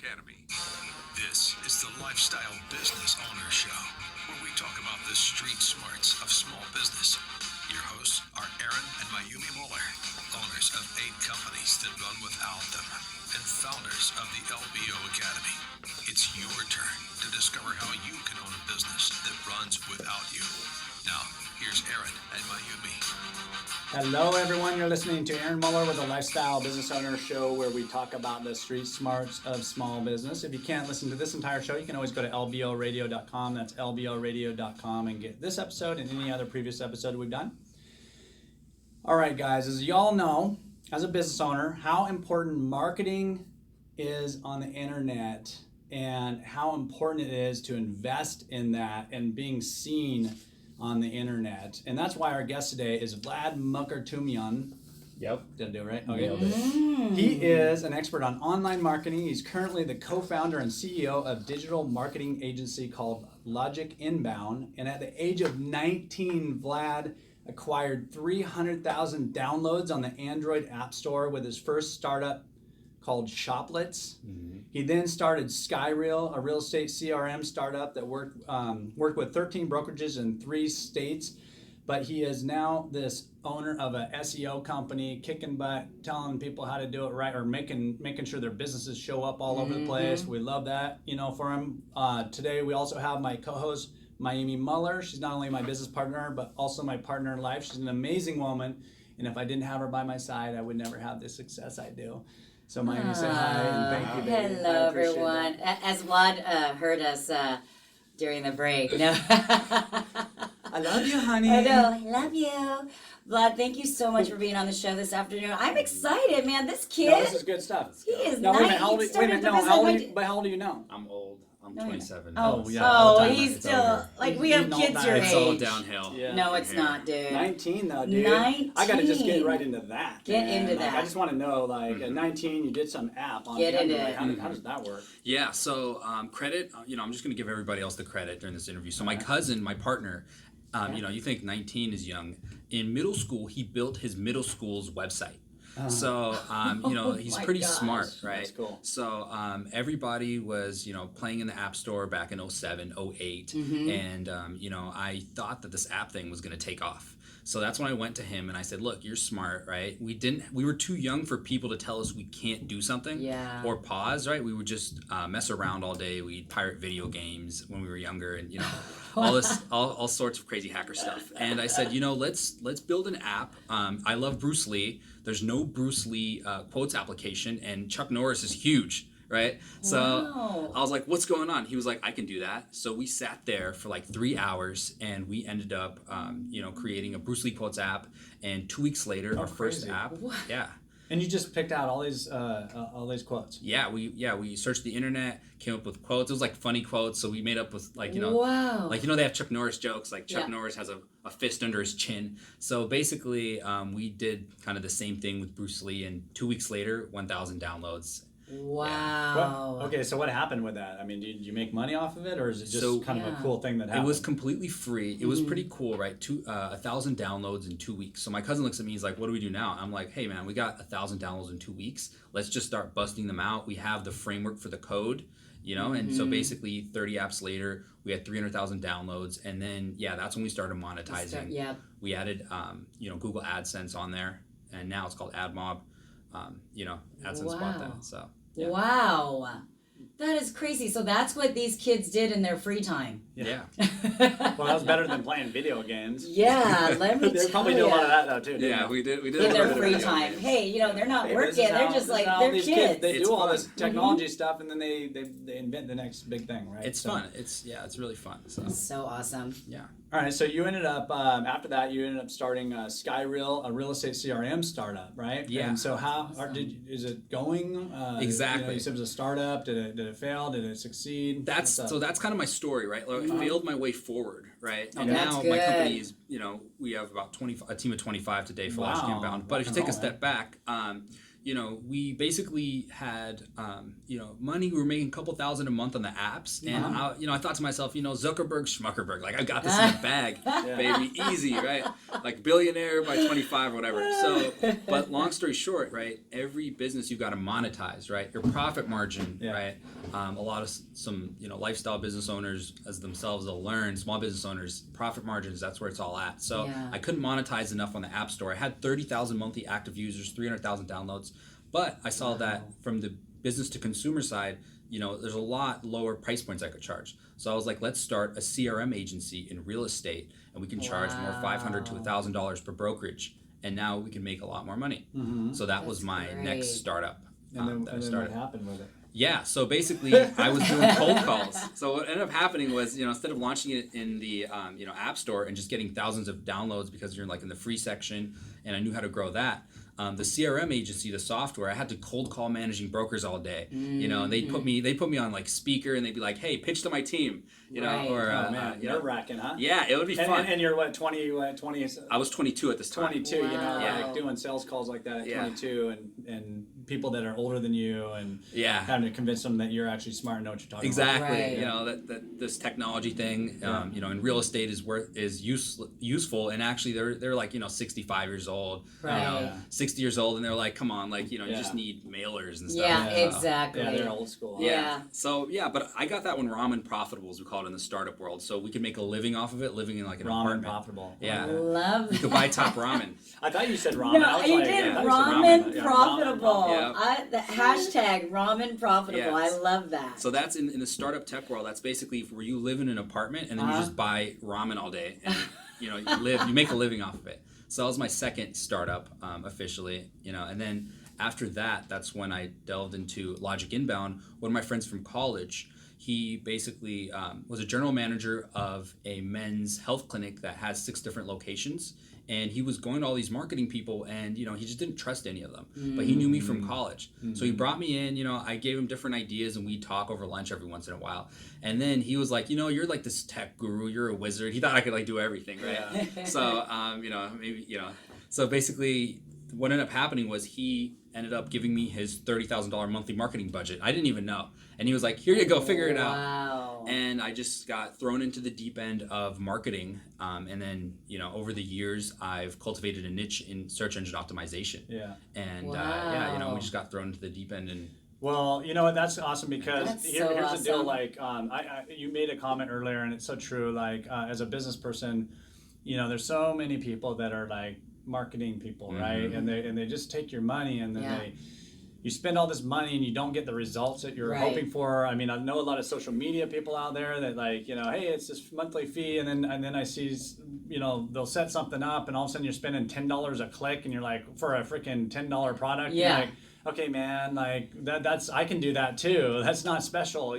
Academy. This is the Lifestyle Business Owner Show, where we talk about the street smarts of small business. Your hosts are Aaron and Mayumi Muller, owners of 8 companies that run without them, and founders of the LBO Academy. It's your turn to discover how you can own a business that runs without you. Now, here's Aaron and Mayumi. Hello, everyone. You're listening to Aaron Muller with the Lifestyle Business Owner Show, where we talk about the street smarts of small business. If you can't listen to this entire show, you can always go to lboradio.com. That's lboradio.com and get this episode and any other previous episode we've done. All right, guys, as y'all know, as a business owner, how important marketing is on the internet and how important it is to invest in that and being seen on the internet. And that's why our guest today is Vlad Mkrtumyam. Yep. Did I do it right? Okay. He is an expert on online marketing. He's currently the co-founder and CEO of digital marketing agency called Logic Inbound. And at the age of 19, Vlad acquired 300,000 downloads on the Android App Store with his first startup called Shoplets. He then started Skyreel, a real estate CRM startup that worked with 13 brokerages in 3 states. But he is now this owner of a SEO company, kicking butt, telling people how to do it right, or making sure their businesses show up all over the place. We love that, for him. Today we also have my co-host, Mayumi Muller. She's not only my business partner, but also my partner in life. She's an amazing woman. And if I didn't have her by my side, I would never have the success I do. So Mayumi, say hi and thank you, baby. Hello, everyone. As Vlad heard us during the break. No. I love you, honey. I know. I love you. Vlad, thank you so much for being on the show this afternoon. I'm excited, man. This kid. No, this is good stuff. He is no, nice. Wait a minute, how old do you know? I'm old. I'm 27. Oh, yeah. Oh, he's still, like, we have kids your age. It's all downhill. Yeah. No, it's not, dude. 19 though, dude. 19. I gotta just get right into that. Get man. into Like, that. I just want to know, like, at 19, you did some app on Get the into Android. it. How does that work? Yeah, so credit, I'm just going to give everybody else the credit during this interview. So my cousin, my partner, you think 19 is young. In middle school, he built his middle school's website. So, he's pretty smart, right? That's cool. So, everybody was, playing in the App Store back in 07, 08. And, I thought that this app thing was going to take off. So that's when I went to him and I said, look, you're smart, right? We were too young for people to tell us we can't do something or pause, right? We would just mess around all day. We'd pirate video games when we were younger and, all sorts of crazy hacker stuff. And I said, let's build an app. I love Bruce Lee. There's no Bruce Lee quotes application, and Chuck Norris is huge, right? So I was like, what's going on? He was like, I can do that. So we sat there for like 3 hours, and we ended up, creating a Bruce Lee quotes app. And 2 weeks later, our first app. What? Yeah. And you just picked out all these quotes. Yeah, we searched the internet, came up with quotes. It was like funny quotes, so we made up with they have Chuck Norris jokes, like Chuck Norris has a fist under his chin. So basically, we did kind of the same thing with Bruce Lee, and 2 weeks later, 1,000 downloads. Wow. Yeah. Well, okay, so what happened with that? I mean, did you make money off of it, or is it just kind of a cool thing that happened? It was completely free. It was pretty cool, right? 1,000 downloads in 2 weeks. So my cousin looks at me, he's like, what do we do now? I'm like, hey man, we got 1,000 downloads in 2 weeks. Let's just start busting them out. We have the framework for the code, and so basically 30 apps later, we had 300,000 downloads. And then, that's when we started monetizing. We added, Google AdSense on there, and now it's called AdMob. AdSense bought that. So Wow. That is crazy. So that's what these kids did in their free time. Yeah. Well, that was better than playing video games. Yeah, let me tell you. They probably do a lot of that though too. Yeah, we did. In their free time. Hey, they're not working. They're just like they're kids. They do all this technology stuff, and then they invent the next big thing, right? It's fun. It's really fun. So awesome. Yeah. All right, so you ended up after that. You ended up starting Skyreel, a real estate CRM startup, right? Yeah. And so is it going? Exactly. You said it was a startup. Did it fail? Did it succeed? That's kind of my story, right? Like, I failed my way forward, right? And that's now good. my company is, we have about a team of 25 today for Logic Inbound. But if you take a step back, we basically had, money. We were making a couple thousand a month on the apps. And, I thought to myself, Zuckerberg, Schmuckerberg, like I got this in the bag, baby, easy, right? Like billionaire by 25 or whatever. So, but long story short, right? Every business you've got to monetize, right? Your profit margin, right? A lot of some, lifestyle business owners as themselves, they'll learn, small business owners, profit margins, that's where it's all at. So I couldn't monetize enough on the App Store. I had 30,000 monthly active users, 300,000 downloads. But I saw that from the business to consumer side, there's a lot lower price points I could charge. So I was like, let's start a CRM agency in real estate, and we can charge more $500 to $1,000 per brokerage. And now we can make a lot more money. So that was my next startup. And then what happened with it? Yeah, so basically I was doing cold calls. So what ended up happening was, instead of launching it in the App Store and just getting thousands of downloads because you're like in the free section, and I knew how to grow that. The CRM agency, the software, I had to cold call managing brokers all day. And they put me on like speaker, and they'd be like, "Hey, pitch to my team," or nerve-wracking, huh? Yeah, it would be fun. And you're what, 20? I was 22 at this time. 22, like doing sales calls like that at 22, and people that are older than you, and having to convince them that you're actually smart and know what you're talking about. Exactly. That this technology thing, in real estate is useful, and actually they're like 65 years old, 60 years old, and they're like, come on, like you just need mailers and stuff. Yeah, exactly. Yeah, they're old school. Yeah. So but I got that one ramen profitable, as we call it in the startup world. So we could make a living off of it, living in like an apartment. Profitable. Yeah. Love You could buy top ramen. I thought you said ramen. No, you did ramen profitable. The hashtag ramen profitable. Yes. I love that. So that's in the startup tech world. That's basically where you live in an apartment and then you just buy ramen all day, and you make a living off of it. So that was my second startup officially, and then after that, that's when I delved into Logic Inbound. One of my friends from college, he basically was a general manager of a men's health clinic that has 6 different locations. And he was going to all these marketing people, and he just didn't trust any of them. But he knew me from college, so he brought me in. I gave him different ideas, and we'd talk over lunch every once in a while. And then he was like, you're like this tech guru, you're a wizard. He thought I could like do everything, right? Yeah. So maybe So basically, what ended up happening was he ended up giving me his $30,000 monthly marketing budget. I didn't even know. And he was like, here you go, figure it out. Wow. And I just got thrown into the deep end of marketing. And then, over the years, I've cultivated a niche in search engine optimization. Yeah. And we just got thrown into the deep end. And well, that's awesome, because here's awesome. the deal. Like, you made a comment earlier, and it's so true. Like, as a business person, there's so many people that are like marketing people, right? And they just take your money, and then you spend all this money and you don't get the results that you're hoping for. I mean, I know a lot of social media people out there that like, hey, it's this monthly fee, and then I see, they'll set something up, and all of a sudden you're spending $10 a click, and you're like, for a freaking $10 product, you're like, okay, man, like that's I can do that too. That's not special,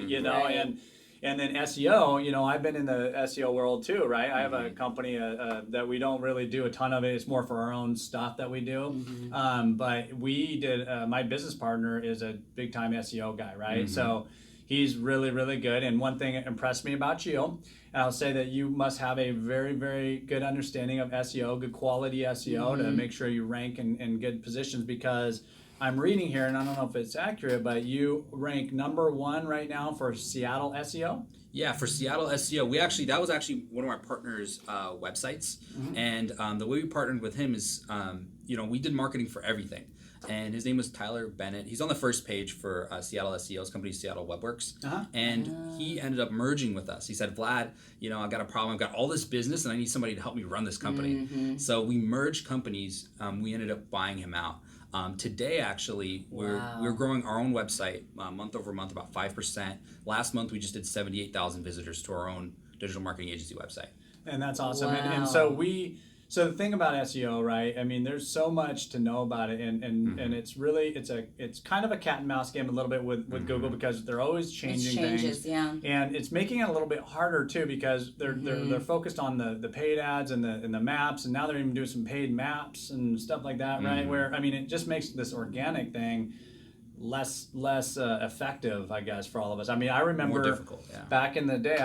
And then SEO, I've been in the SEO world too, right? I have a company that we don't really do a ton of it. It's more for our own stuff that we do. But we did, my business partner is a big time SEO guy, right? So he's really, really good. And one thing that impressed me about you, and I'll say that you must have a very, very good understanding of SEO, good quality SEO to make sure you rank in good positions, because I'm reading here, and I don't know if it's accurate, but you rank number 1 right now for Seattle SEO. Yeah, for Seattle SEO, that was actually one of our partners' websites, and the way we partnered with him is, we did marketing for everything, and his name was Tyler Bennett. He's on the first page for Seattle SEO's company, Seattle WebWorks, and he ended up merging with us. He said, Vlad, I've got a problem. I've got all this business, and I need somebody to help me run this company. So we merged companies. We ended up buying him out. Today, actually, we're growing our own website month over month, about 5%. Last month, we just did 78,000 visitors to our own digital marketing agency website. And that's awesome. Wow. And so the thing about SEO, right? I mean, there's so much to know about it, and it's really it's kind of a cat and mouse game a little bit with Google, because they're always changing things. And it's making it a little bit harder too, because they're focused on the paid ads and the maps, and now they're even doing some paid maps and stuff like that, right? Where it just makes this organic thing less effective, I guess, for all of us. I mean, I remember more difficult, back in the day.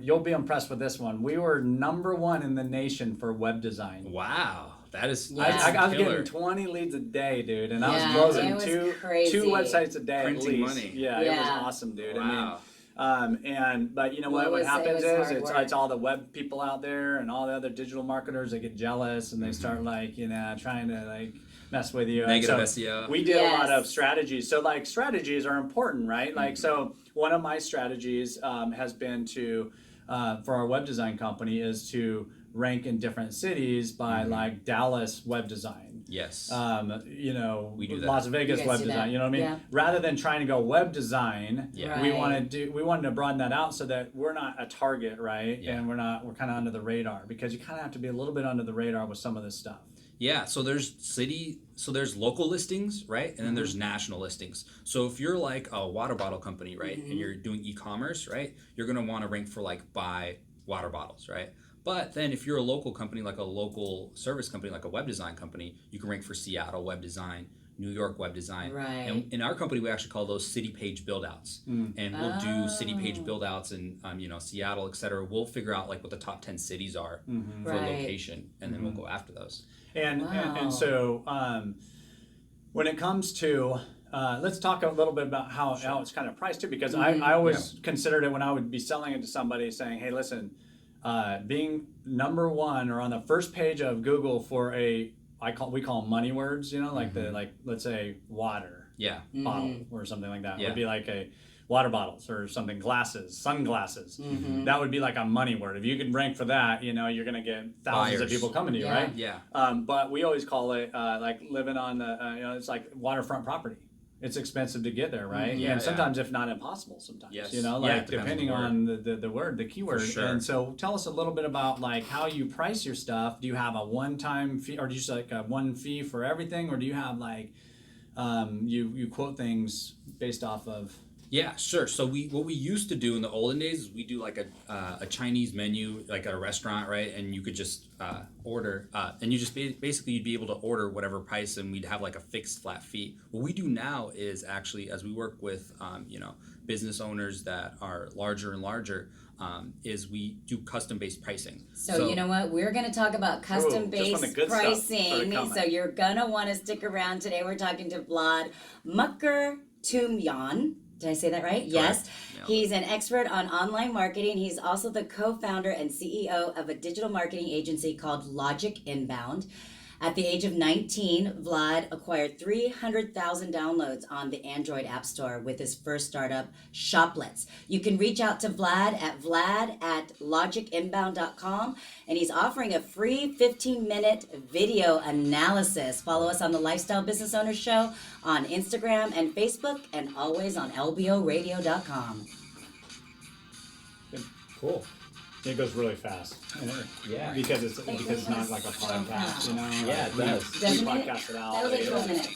You'll be impressed with this one. We were number 1 in the nation for web design. Wow. That is Yeah. I was killer. getting 20 leads a day, dude, and I Yeah, was closing it was two crazy. websites a day Printing at least. money. Yeah, it was Yeah. awesome, dude. Wow. But you know Well, what it happens was is hard it's work. all the web people out there and all the other digital marketers. They get jealous and they start trying to mess with you. And Negative so SEO. We did a lot Yes. of strategies. So strategies are important, right? So one of my strategies has been to for our web design company is to rank in different cities by Dallas web design. Yes. We do that. Las Vegas You guys web do design. that. You know what I mean? Yeah. Rather than trying to go web design, Yeah. we Right. wanted to broaden that out so that we're not a target, right? Yeah. And we're kind of under the radar, because you kind of have to be a little bit under the radar with some of this stuff. Yeah, so there's local listings, right? And then there's national listings. So if you're like a water bottle company, right, and you're doing e-commerce, right, you're gonna want to rank for buy water bottles, right? But then if you're a local company, like a local service company, like a web design company, you can rank for Seattle web design, New York web design. Right. And in our company, we actually call those city page build outs. And we'll do city page build outs in Seattle, et cetera. We'll figure out what the top 10 cities are for Right. location, and then we'll go after those. And so when it comes to let's talk a little bit about how it's kind of priced too, because I always considered it when I would be selling it to somebody, saying, hey, listen, being number one or on the first page of Google for we call them money words, let's say water Yeah. bottle or something like that. It Yeah. would be like a water bottles or something, sunglasses. That would be like a money word. If you can rank for that, you're going to get thousands of Buyers. people coming to you, Yeah. right? Yeah. But we always call it living on the, it's like waterfront property. It's expensive to get there, right? Yeah, And sometimes, if not impossible, sometimes. Yes. It depends depending on the on the word, the keyword. For sure. And so, tell us a little bit about how you price your stuff. Do you have a one-time fee, or do you just a one fee for everything, or do you have you quote things based off of? Yeah, sure. So what we used to do in the olden days is we do a Chinese menu, like at a restaurant, right? And you could just order, and you just basically you'd be able to order whatever price, and we'd have a fixed flat fee. What we do now is actually, as we work with business owners that are larger and larger, is we do custom-based pricing. So you know what? We're going to talk about just when custom-based the good stuff pricing. started coming. So you're going to want to stick around. Today we're talking to Vlad Mkrtumyam. Did I say that right? Yes. Yeah. He's an expert on online marketing. He's also the co-founder and CEO of a digital marketing agency called Logic Inbound. At the age of 19, Vlad acquired 300,000 downloads on the Android App Store with his first startup, Shoplets. You can reach out to Vlad at logicinbound.com, and he's offering a free 15-minute video analysis. Follow us on the Lifestyle Business Owner Show on Instagram and Facebook, and always on lboradio.com. Cool. It goes really fast. Yeah. Because it's not like a podcast, Yeah, it does. Doesn't it? Podcast it out. That was like 12 minutes.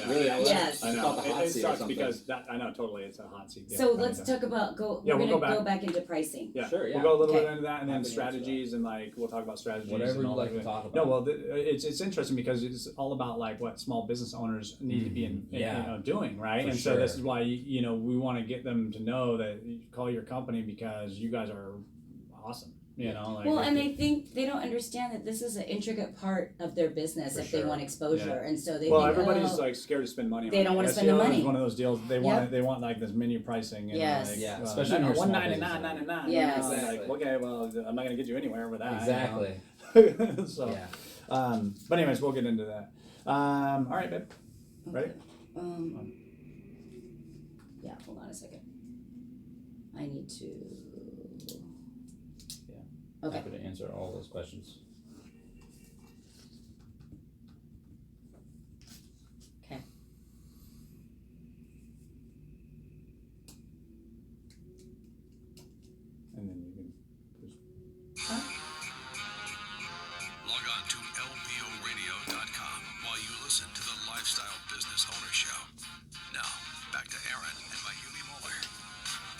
Really, I Yes. I It's know. called the hot It seat or sucks something. because I know, totally, it's a hot seat. Yeah, So I let's know. talk about Yeah, we're we'll gonna go back. go back into pricing. Yeah, Sure, yeah. We'll go a little Okay. bit into that, and then Happy to answer strategies, and we'll talk about strategies. Whatever and you'd all like that. to talk about. No, well, it's interesting because it's all about what small business owners need to be Yeah. doing, right? For And so this sure. is why we want to get them to know that you call your company because you guys are awesome. Well, and they don't understand that this is an intricate part of their business For if they sure. want exposure, Yeah. and so they Well, think, everybody's oh, scared to spend money. They don't wanna spend the SEO money. Is one of those deals. They want this menu pricing. Yes. Yeah, especially when you're a small $199.99. Yes. Exactly. Okay, well, I'm not going to get you anywhere with that. Exactly. So, Yeah. but anyways, we'll get into that. All right, babe. Ready? Yeah, hold on a second. I need to. Okay. Happy to answer all those questions. Okay. And then you can. Log on to lboradio.com while you listen to the Lifestyle Business Owner Show. Now, back to Aaron and Mayumi Muller.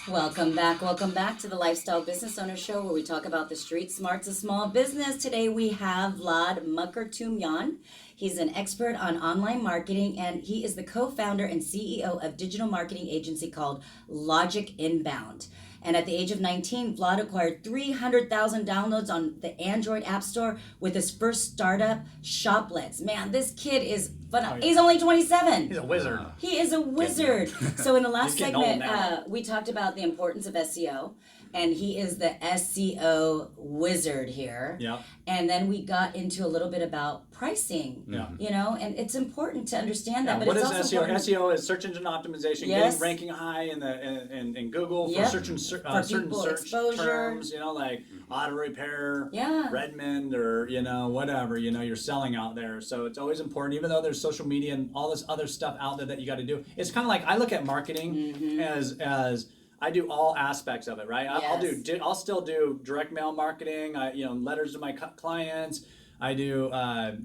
Welcome back to the Lifestyle Business Owner Show, where we talk about the street smarts of small business. Today we have Vlad Mkrtumyam. He's an expert on online marketing, and he is the co-founder and CEO of digital marketing agency called Logic Inbound. And at the age of 19, Vlad acquired 300,000 downloads on the Android App Store with his first startup, Shoplets. Man, this kid is phenomenal. He's only 27. He's a wizard. He is a wizard. So in the last He's getting old segment, now. we talked about the importance of SEO, and he is the SEO wizard here. Yeah. And then we got into a little bit about pricing. Yeah. You know, and it's important to understand that. Yeah, But what it's is also SEO? important. SEO is search engine optimization, Yes. getting ranking high in Google for Yep. certain For certain people, search exposure. terms. You know, like auto repair, Yeah. Redmond, or whatever you're selling out there. So it's always important, even though there's social media and all this other stuff out there that you got to do. It's kind of like I look at marketing as I do all aspects of it, right? I'll still do direct mail marketing. Letters to my clients. I do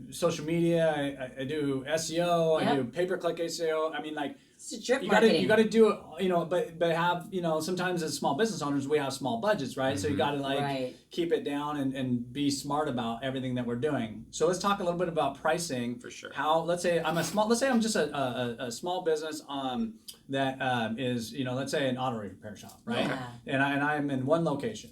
social media. I do SEO. I do pay-per-click SEO. I mean, like It's a drip you marketing. got to do it. But have sometimes as small business owners we have small budgets, right? So you got to Right. keep it down and be smart about everything that we're doing. So let's talk a little bit about pricing. For sure. Let's say I'm just a small business that is let's say an auto repair shop, right? Yeah. And I'm in one location.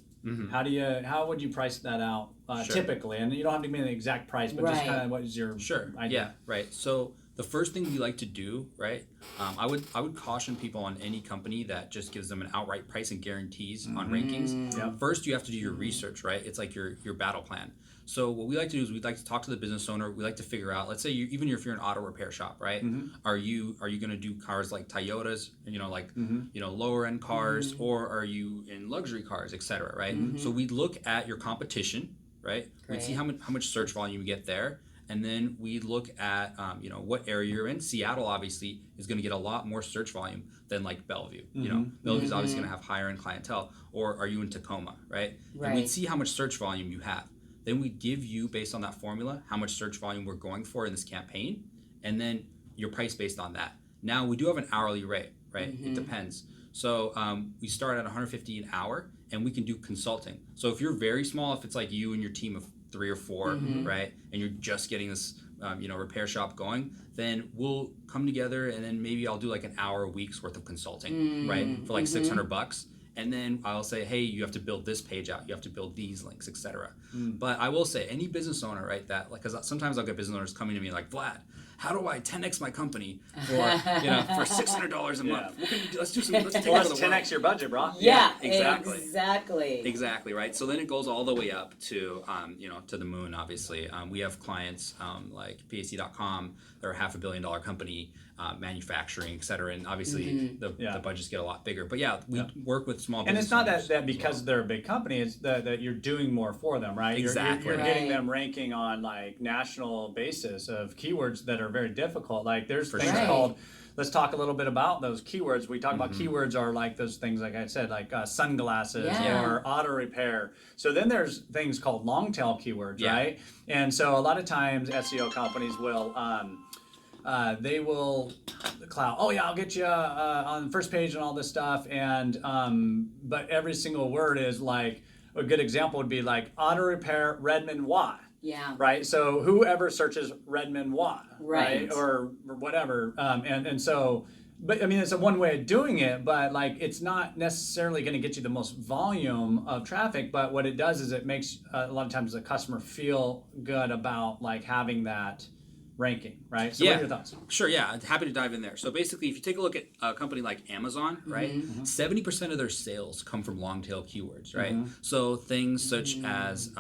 How would you price that out Sure. typically? And you don't have to give me the exact price, but just Right. kind of what is your idea? Yeah, right. So the first thing we like to do, right? I would caution people on any company that just gives them an outright price and guarantees on rankings. Yep. First, you have to do your research, right? It's like your battle plan. So what we like to do is we'd like to talk to the business owner. We like to figure out, let's say even if you're an auto repair shop, right? Are you going to do cars like Toyotas, lower end cars, or are you in luxury cars, etc., right? So we'd look at your competition, right? We'd see how much search volume you get there. And then we look at, what area you're in. Seattle obviously is going to get a lot more search volume than like Bellevue. Bellevue's obviously going to have higher end clientele. Or are you in Tacoma, right? And we'd see how much search volume you have. Then we give you, based on that formula, how much search volume we're going for in this campaign, and then your price based on that. Now we do have an hourly rate, right? It depends. So we start at $150 an hour, and we can do consulting. So if you're very small, if it's like you and your team of 3 or 4, right, and you're just getting this, repair shop going, then we'll come together, and then maybe I'll do like an hour a week's worth of consulting, right, for like $600. And then I'll say, hey, you have to build this page out, you have to build these links, etc. But I will say, any business owner, right, that like, because sometimes I'll get business owners coming to me like, Vlad, how do I 10x my company for for $600 a month? What can you do? Let's take it to the Well, world. that's 10x your budget, bro. Yeah, exactly. exactly. Right. So then it goes all the way up to, to the moon, obviously. We have clients like PAC.com, they're a $500 million company, manufacturing, et cetera. And obviously the budgets get a lot bigger. But we work with small And business it's not owners that as because well. they're a big company, it's that you're doing more for them, right? Exactly. You're getting Right. them ranking on like national basis of keywords that are very difficult. Like there's things sure. called, let's talk a little bit about those keywords. We talk about keywords are like those things, like I said, like sunglasses Yeah. or auto repair. So then there's things called long tail keywords, Yeah. right? And so a lot of times SEO companies will, they will clout, oh yeah, I'll get you on the first page and all this stuff, and but every single word is like, a good example would be like auto repair Redmond Y, Yeah. right? So whoever searches Redmond Y, Right. or whatever, and so, but I mean, it's a one way of doing it, but like it's not necessarily going to get you the most volume of traffic, but what it does is it makes a lot of times the customer feel good about like having that ranking, right? So what are your thoughts? Sure, yeah, happy to dive in there. So basically, if you take a look at a company like Amazon, right, 70% of their sales come from long tail keywords, right? So things such as,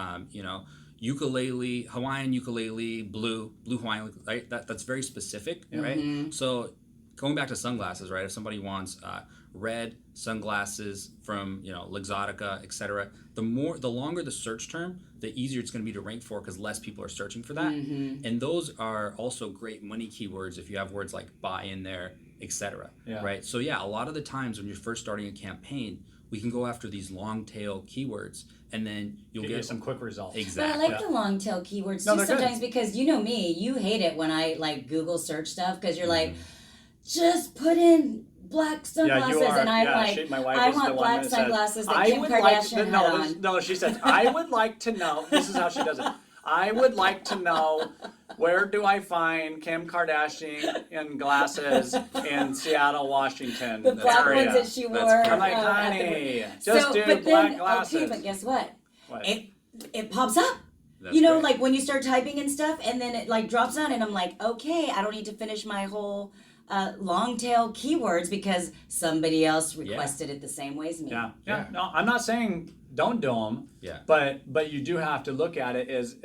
ukulele, Hawaiian ukulele, blue Hawaiian, right? That's very specific, right? So going back to sunglasses, right? If somebody wants red sunglasses from Luxottica, etc., the longer the search term, the easier it's going to be to rank for because less people are searching for that. And those are also great money keywords if you have words like buy in there, etc. Right? So a lot of the times when you're first starting a campaign, we can go after these long tail keywords, and then you'll Get get you some quick results. But I Exactly. like the long tail keywords No, too they're good. sometimes because you know me, you hate it when I like Google search stuff because you're like, just put in black sunglasses, and I'm like, my wife I is the want one black that said, sunglasses that I Kim would Kardashian like had on. no, she says, I would like to know, this is how she does it. I would like to know Where do I find Kim Kardashian in glasses in Seattle, Washington? The black area? ones that she wore. perfect. I'm like, at the- honey, just so, do but black then, glasses. okay, but guess what? What? It pops up. That's You know, great. like when you start typing and stuff, and then it like drops down, and I'm like, okay, I don't need to finish my whole long tail keywords because somebody else requested it the same way as me. Yeah. No, I'm not saying don't do them. Yeah. But you do have to look at it as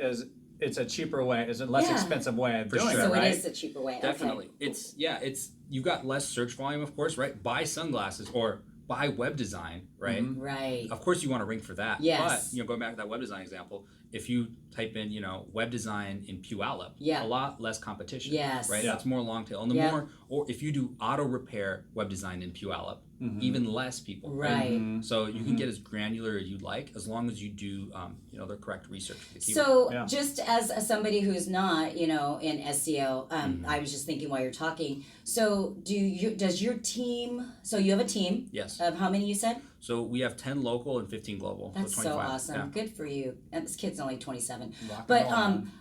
it's a cheaper way, it's a less Yeah. expensive way of For doing sure. it, So right? it is a cheaper way. Definitely. Okay. It's you've got less search volume, of course, right? Buy sunglasses or buy web design, right? Mm-hmm. Right. Of course you want to rank for that. Yes. But going back to that web design example, if you type in, web design in Puyallup, Yeah. a lot less competition. Yes. Right? Yeah. That's more long tail. And the Yeah. more, or if you do auto repair web design in Puyallup, even less people. Right. So you can get as granular as you'd like as long as you do the correct research for the keyword. So Yeah. just as somebody who's not, in SEO, I was just thinking while you're talking. So does your team? So you have a team Yes. of how many you said? So we have 10 local and 15 global. That's so so 25. awesome. Yeah. Good for you. And this kid's only 27. Rock and But roll, man.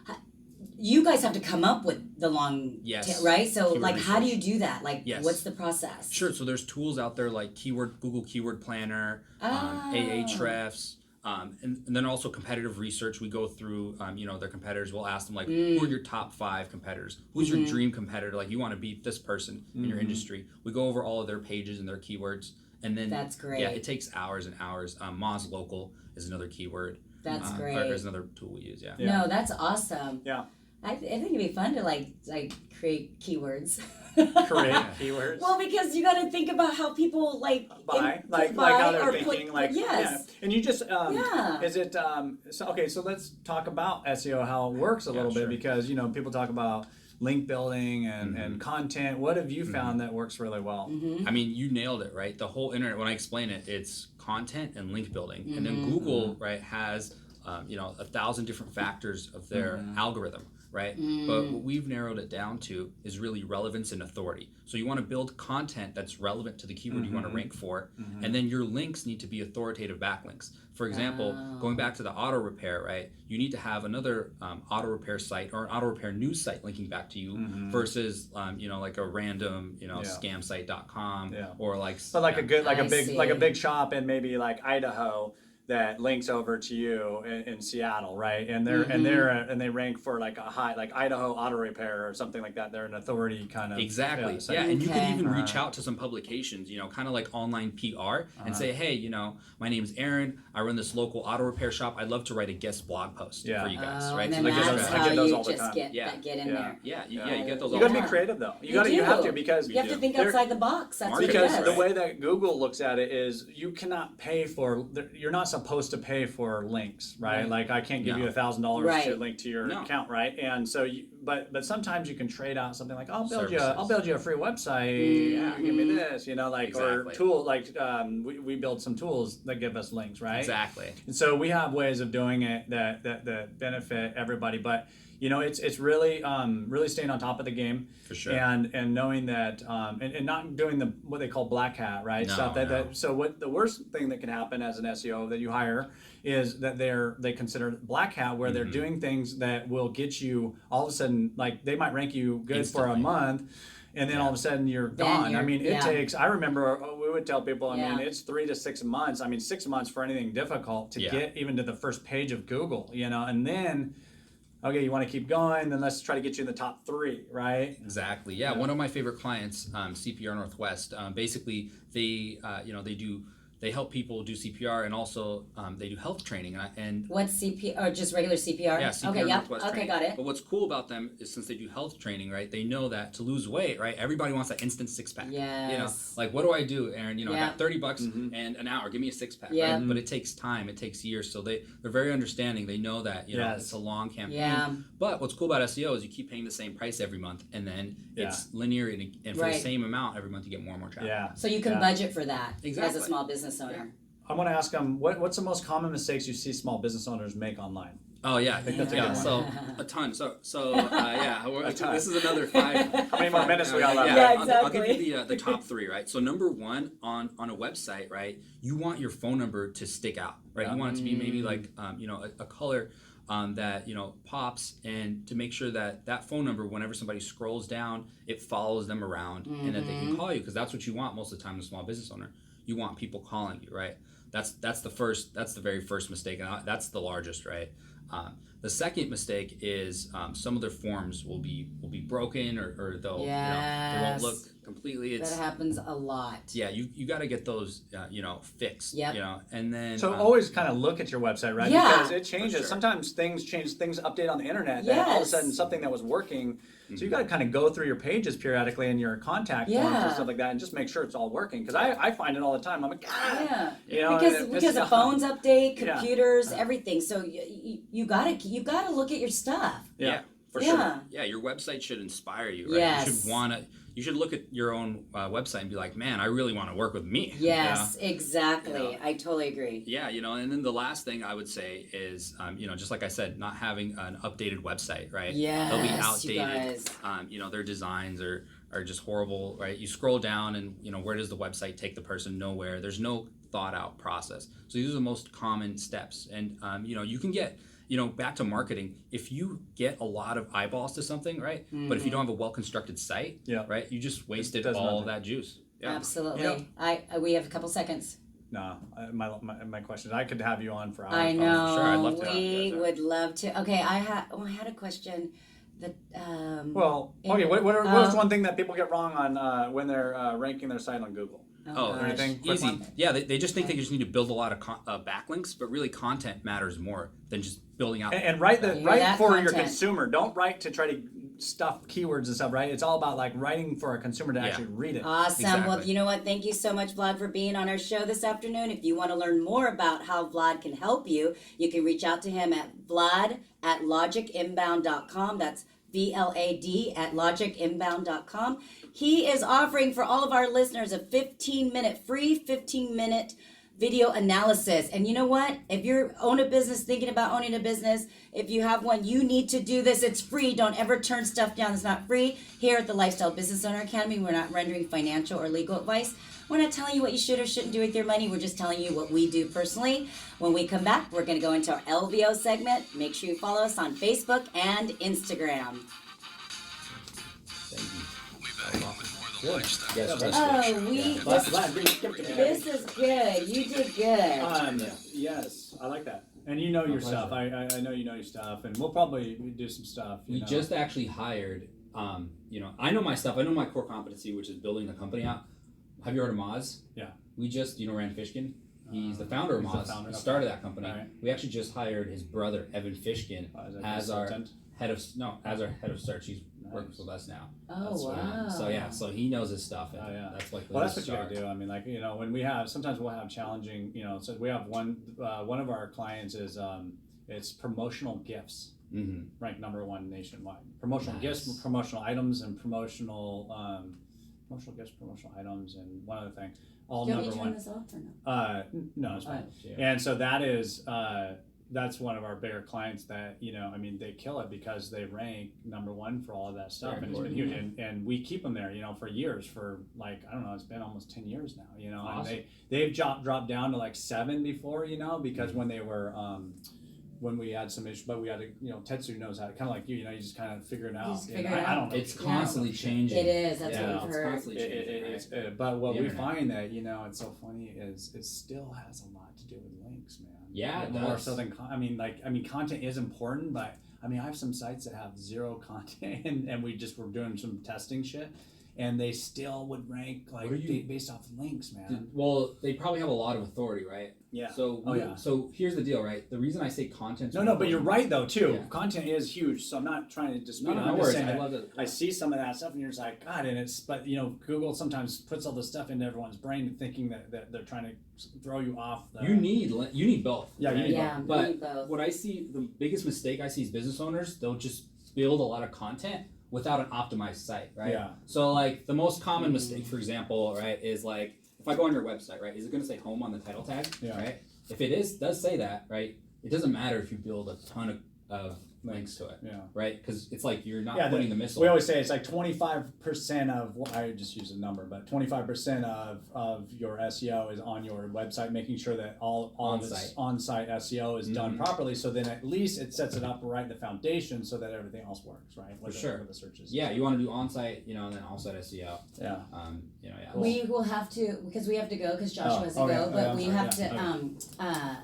you guys have to come up with the long Yes. tail, right? So Keyword like how do research. you do that? Like Yes. what's the process? Sure. So there's tools out there like Google Keyword Planner, Oh. Ahrefs, and then also competitive research. We go through, their competitors. We'll ask them like, who are your top 5 competitors? Who's your dream competitor? Like you want to beat this person in your industry. We go over all of their pages and their keywords, and then That's great. Yeah, it takes hours and hours. Moz Local is another keyword. That's Or great. is another tool we use. Yeah. Yeah. No, that's awesome. Yeah. I think it'd be fun to like create keywords. Create keywords. Well, because you got to think about how people like Buy, like buy how they're or thinking, put, like yes. yeah. And you just Yeah. is it so let's talk about SEO, how it works a little sure. bit, because people talk about link building and content. What have you found that works really well? Mm-hmm. I mean, you nailed it, right? The whole internet, when I explain it, it's content and link building. And then Google, right, has, 1,000 different factors of their algorithm, right? But what we've narrowed it down to is really relevance and authority. So you want to build content that's relevant to the keyword you want to rank for, and then your links need to be authoritative backlinks. For example, going back to the auto repair, right? You need to have another auto repair site or an auto repair news site linking back to you versus, like a random, scamsite.com or like. But like a good, like I a big, see. like a big shop in maybe like Idaho that links over to you in Seattle, right? And they rank for like a high, like Idaho Auto Repair or something like that. They're an authority kind of Exactly. site. Yeah, and you Okay. can even reach out to some publications, kind of like online PR, and say, hey, my name is Aaron. I run this local auto repair shop. I'd love to write a guest blog post Yeah. for you guys, Oh, right? and So then I get that's those- I how get those you all the just time. get Yeah. get in Yeah. there. Yeah, you get those You all got the to be time. creative though. You do. have to, because You have to think there- outside the box. That's what it because does. the way that Google looks at it is you cannot pay for, you're not supposed to pay for links, right? Right. Like I can't give No. you $1,000 to Right. link to your No. account, right? And so but sometimes you can trade out something like, I'll build Services. you a free website. Yeah, give me this, like or Exactly. tool, like we build some tools that give us links, right? Exactly. And so we have ways of doing it that benefit everybody, but it's really really staying on top of the game, For sure. and knowing that and not doing what they call black hat, right? No, Stuff no. that so what the worst thing that can happen as an SEO that you hire is that they consider black hat, where they're doing things that will get you all of a sudden, like they might rank you good for a Instantly. month. And then all of a sudden you're Then gone. I you're- mean, it yeah. takes. I remember we would tell people. I Yeah. mean, it's 3 to 6 months. I mean, 6 months for anything difficult to Yeah. get even to the first page of Google. And then, okay, you want to keep going. Then let's try to get you in the top 3, right? Exactly. Yeah. One of my favorite clients, CPR Northwest, basically they help people do CPR, and also they do health training. And What's CPR or just regular CPR? yeah, CPR Okay, yep. Northwest Okay, training. got it. But what's cool about them is since they do health training, right? They know that to lose weight, right? Everybody wants that instant 6-pack. Yes. Like what do I do, Aaron? I Yeah. got $30 and an hour. Give me a 6-pack. Yeah. Right? But it takes time. It takes years. So they're very understanding. They know that Yes. it's a long campaign. Yeah. But what's cool about SEO is you keep paying the same price every month, and then it's linear, and for Right. the same amount every month you get more and more traffic. Yeah. So you can budget for that as Exactly. a small business owner. I want to ask them what's the most common mistakes you see small business owners make online? Oh yeah, that's a yeah. good So a ton. So yeah, this is another 5. How many more minutes we got left? Yeah, I'll give exactly. you the top 3, right? So number 1 on a website, right? You want your phone number to stick out, right? You want it to be maybe like a color that pops, and to make sure that that phone number, whenever somebody scrolls down, it follows them around, and that they can call you, because that's what you want most of the time as a small business owner. You want people calling you, right? That's the very first mistake, and that's the largest, right? The second mistake is some of their forms will be broken, or they'll they won't look completely. That happens a lot. Yeah, you got to get those fixed. Yep. And then So always kind of look at your website, right? Yeah. Because it changes. sure. Sometimes things change. Things update on the internet. That all of a Yes. sudden something that was working. So you got to kind of go through your pages periodically and your contact forms Yeah. and stuff like that, and just make sure it's all working. Because I find it all the time. I'm like, Yeah, and because it pisses the me off. phones update, Yeah. computers, everything. So you gotta look at your stuff. Yeah, for Yeah. sure. Yeah, your website should inspire you, right? Yes. You should look at your own website and be like, man, I really want to work with me. Yes, exactly. You know? I totally agree. Yeah, and then the last thing I would say is, just like I said, not having an updated website, right? Yes, They'll be you outdated. guys. Their designs are just horrible, right? You scroll down and, where does the website take the person? Nowhere. There's no thought out process. So these are the most common steps. And, you can get, back to marketing, if you get a lot of eyeballs to something, right? But if you don't have a well-constructed site, Yeah. right? You just wasted does all nothing. of that juice. Yeah. Absolutely. Yep. We have a couple seconds. No, my question is, I could have you on for hours. I probably. know. sure. I'd love to. We Yeah. would love to. Okay, I had a question. That Well, okay. What's one thing that people get wrong on when they're ranking their site on Google? Oh, gosh. anything? Quick easy. one? Yeah, they just think they just need to build a lot of backlinks, but really content matters more than just building out. And write hear write that for your content. consumer. Don't write to try to stuff keywords and stuff, right? It's all about like writing for a consumer to Yeah. actually read it. Awesome. Well, Exactly. you know what? Thank you so much, Vlad, for being on our show this afternoon. If you want to learn more about how Vlad can help you, you can reach out to him at vlad@logicinbound.com. That's VLAD at logicinbound.com. He is offering for all of our listeners a free 15-minute video analysis. And you know what? If you're thinking about owning a business, if you have one, you need to do this. It's free. Don't ever turn stuff down that's not free. Here at the Lifestyle Business Owner Academy, we're not rendering financial or legal advice. We're not telling you what you should or shouldn't do with your money. We're just telling you what we do personally. When we come back, we're going to go into our LBO segment. Make sure you follow us on Facebook and Instagram. We'll be back with more of the lifestyle. Yes, business that's Oh, Vlad, this is good. You did good. Yes, I like that. And you know your stuff. I know you know your stuff, and we'll probably do some stuff. We just actually hired, I know my stuff. I know my core competency, which is building the company out. Have you heard of Moz? Yeah. We just, Rand Fishkin. He's the founder of He's the Moz. founder, He okay. started that company. Right. We actually just hired his brother, Evan Fishkin, As a as our consultant. head of search. He's working Nice. with us now. Oh, That's wow. So he knows his stuff. And Oh, yeah. that's like Well, that's what the you gotta do. I mean, like, when we have, sometimes we'll have challenging, so we have one of our clients is, it's promotional gifts, Mm-hmm. ranked #1 nationwide. Promotional Nice. gifts, promotional items, and promotional gifts, promotional items, and one other thing. All Do you want me to #1. turn this off or no? No, it's fine. Alright. Yeah. And so that is, that's one of our bigger clients that, they kill it because they rank #1 for all of that stuff. Very And it's been important. huge. And we keep them there, for years, for like, I don't know, it's been almost 10 years now, Awesome. and they've dropped down to like 7 before, because when they were, when we had some issues, but we had to, Tetsu knows how to, kind of like you just kind of figure it out. just figure it I out. don't know. It's shit. constantly changing. It is. That's Yeah, what we've It's heard. constantly changing. right? But what The we internet. find that it's so funny is it still has a lot to do with links, man. Yeah, it more does. so than content is important, but I have some sites that have zero content, and we're doing some testing shit, and they still would rank like What are you- based off links, man. Well, they probably have a lot of authority, right? Yeah. So Oh, yeah. So here's the deal, right? The reason I say content. No, but you're right though too. Yeah. Content is huge, so I'm not trying to dispute No, it. no I'm worries. just saying I that love it. I see some of that stuff, and you're just like, God, but Google sometimes puts all this stuff into everyone's brain, thinking that they're trying to throw you off. You need both. Yeah, you right? need Yeah, But we need both. what I see, the biggest mistake I see is business owners, they'll just build a lot of content without an optimized site, right? Yeah. So like the most common mistake, for example, right, is like if I go on your website, right, is it going to say home on the title tag, Yeah. right? If it does say that, right, it doesn't matter if you build a ton of of links to it. Yeah. Right? Because it's like you're not Yeah, putting the missile. we always say it's like 25% of, I just use a number, but 25% of your SEO is on your website, making sure that all of its on-site SEO is done properly. So then at least it sets it up right, the foundation, so that everything else works, right? For sure. With the searches. Yeah, you want to do on-site, and then off-site SEO. Yeah. Yeah. We will have to, because we have to go, because Joshua has to go, but we have to,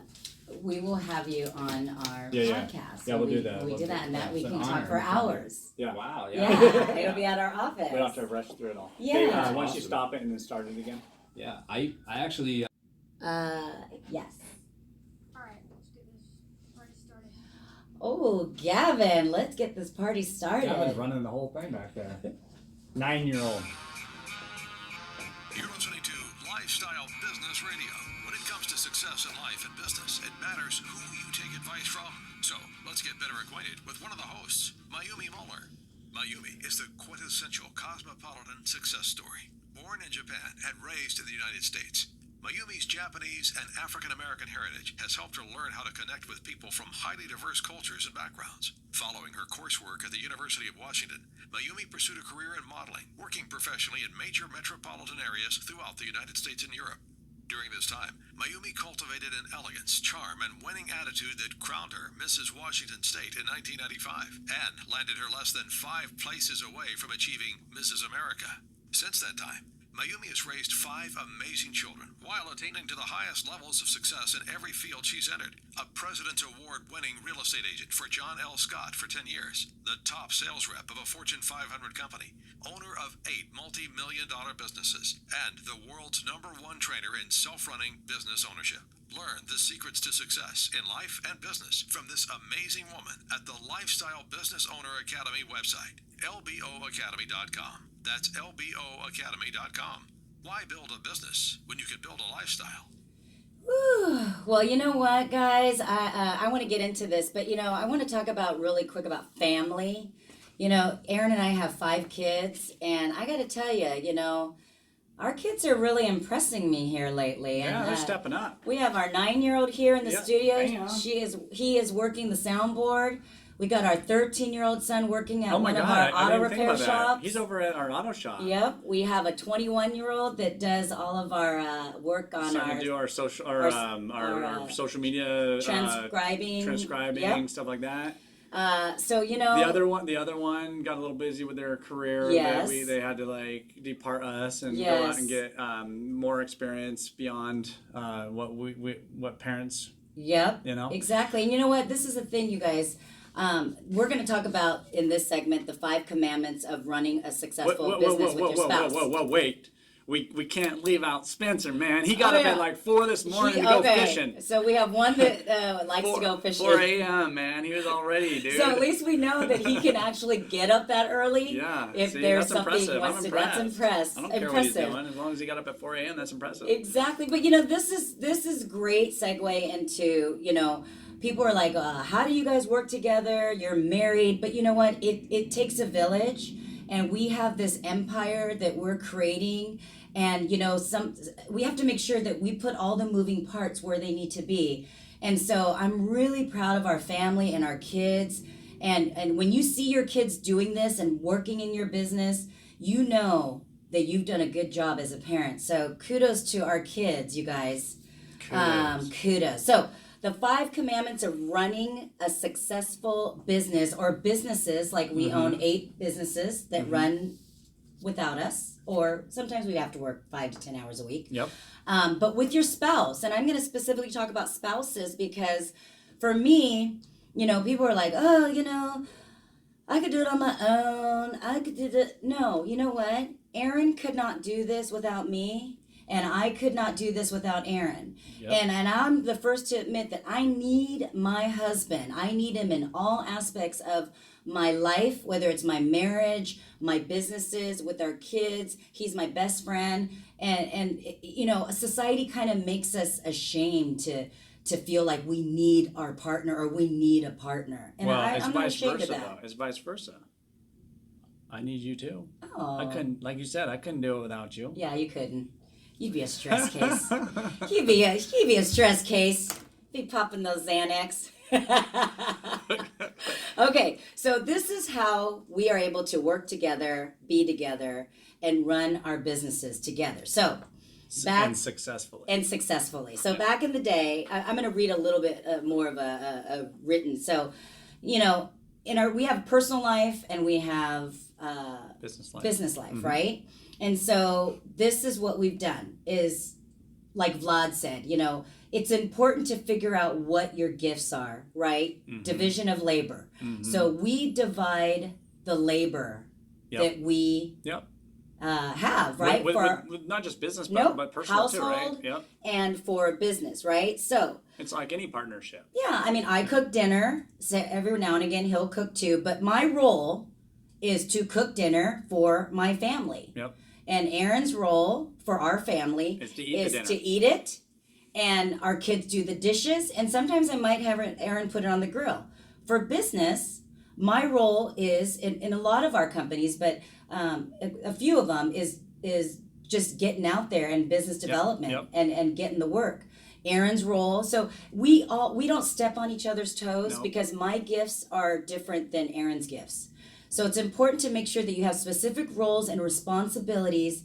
we will have you on our podcast. Yeah, we'll do that. We We'll do do that, and that that. we It's can an talk honor. for hours. Yeah. Wow. Yeah, it'll be at our office. We don't have to rush through it all. Yeah. Hey, That's once you awesome. stop it and then start it again. Yeah. I actually. Yes. Alright, let's get this party started. Oh, Gavin, let's get this party started. Gavin's running the whole thing back there. 9-year-old. You're listening to Lifestyle Business Radio. When it comes to success in life and business, it matters who you take advice from. So let's get better acquainted with one of the hosts, Mayumi Muller. Mayumi is the quintessential cosmopolitan success story. Born in Japan and raised in the United States, Mayumi's Japanese and African American heritage has helped her learn how to connect with people from highly diverse cultures and backgrounds. Following her coursework at the University of Washington, Mayumi pursued a career in modeling, working professionally in major metropolitan areas throughout the United States and Europe. During this time, Mayumi cultivated an elegance, charm, and winning attitude that crowned her Mrs. Washington State in 1995 and landed her less than 5 places away from achieving Mrs. America. Since that time, Mayumi has raised 5 amazing children while attaining to the highest levels of success in every field she's entered. A President's Award-winning real estate agent for John L. Scott for 10 years, the top sales rep of a Fortune 500 company, owner of 8 multi-million-dollar businesses, and the world's #1 trainer in self-running business ownership. Learn the secrets to success in life and business from this amazing woman at the Lifestyle Business Owner Academy website, lboacademy.com. That's lboacademy.com. Why build a business when you can build a lifestyle? Whew. Well, you know what, guys? I want to get into this, but I want to talk about really quick about family. Aaron and I have 5 kids, and I got to tell you, our kids are really impressing me here lately. Yeah, and, they're stepping up. We have our 9-year-old here in the Yeah, studio. hang on. He is working the soundboard. We got our 13-year-old son working at Oh my one of God, our I auto didn't think repair about that. shops. He's over at our auto shop. Yep, we have a 21-year-old that does all of our work on Starting our to do our social, our social media transcribing, yep. stuff like that. So The other one got a little busy with their career. Yes. They had to depart us and go Yes. out and get more experience beyond what parents. Yep. You know? Exactly. And you know what? This is the thing, you guys. We're going to talk about in this segment the 5 commandments of running a successful business with your spouse. Wait. We can't leave out Spencer, man. He got up at 4 this morning to go fishing. So we have one that likes to go fishing. 4 a.m., man. He was all ready, dude. So at least we know that he can actually get up that early. Yeah. If see, there's that's something he impressive. wants I'm to. impressed. That's impressed. I don't care what he's doing. As long as he got up at 4 a.m., that's impressive. Exactly. But this is great segue into people are like, how do you guys work together? You're married, but you know what? It takes a village, and we have this empire that we're creating. And we have to make sure that we put all the moving parts where they need to be. And so I'm really proud of our family and our kids. And when you see your kids doing this and working in your business, you know that you've done a good job as a parent. So kudos to our kids, you guys. Kudos. So the 5 commandments of running a successful business, or businesses, like we own 8 businesses that run without us, or sometimes we have to work 5 to 10 hours a week. Yep. But with your spouse, and I'm going to specifically talk about spouses because for me, people are like, I could do it on my own. I could do it. No, you know what? Aaron could not do this without me, and I could not do this without Aaron. Yep. And I'm the first to admit that I need my husband. I need him in all aspects of my life, whether it's my marriage, my businesses, with our kids. He's my best friend. And society kind of makes us ashamed to feel like we need our partner or we need a partner. And I'm not ashamed of that. It's vice versa. I need you too. Oh. I couldn't, like you said, I couldn't do it without you. Yeah, you couldn't. You'd be a stress case. You'd be a stress case. Be popping those Xanax. Okay, so this is how we are able to work together, be together, and run our businesses together. So, back And successfully. and successfully. So back in the day, I'm going to read a little bit more of a written. So, you know, we have personal life and we have business life, right? And so this is what we've done is, like Vlad said, you know, it's important to figure out what your gifts are, right? Division of labor. So we divide the labor that we have, right? With not just business, but personal too, right? Household and for business, right? So it's like any partnership. Yeah, I mean, I cook dinner. So every now and again, he'll cook too. But my role is to cook dinner for my family. Yep. And Aaron's role for our family is to eat it. And our kids do the dishes. And sometimes I might have Aaron put it on the grill. For business, my role is in a lot of our companies, but a few of them is just getting out there and business development and getting the work. Aaron's role, so we don't step on each other's toes because my gifts are different than Aaron's gifts. So it's important to make sure that you have specific roles and responsibilities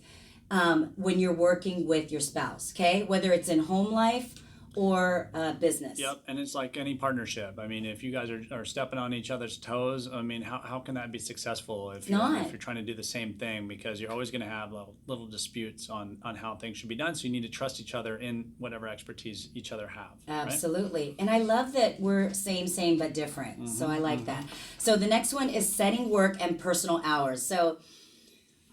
when you're working with your spouse, okay? Whether it's in home life or business. Yep, and it's like any partnership. I mean, if you guys are stepping on each other's toes, I mean, how can that be successful if you're trying to do the same thing? Because you're always going to have little disputes on how things should be done. So you need to trust each other in whatever expertise each other have. Absolutely. Right? And I love that we're same but different. So I like that. So the next one is setting work and personal hours. So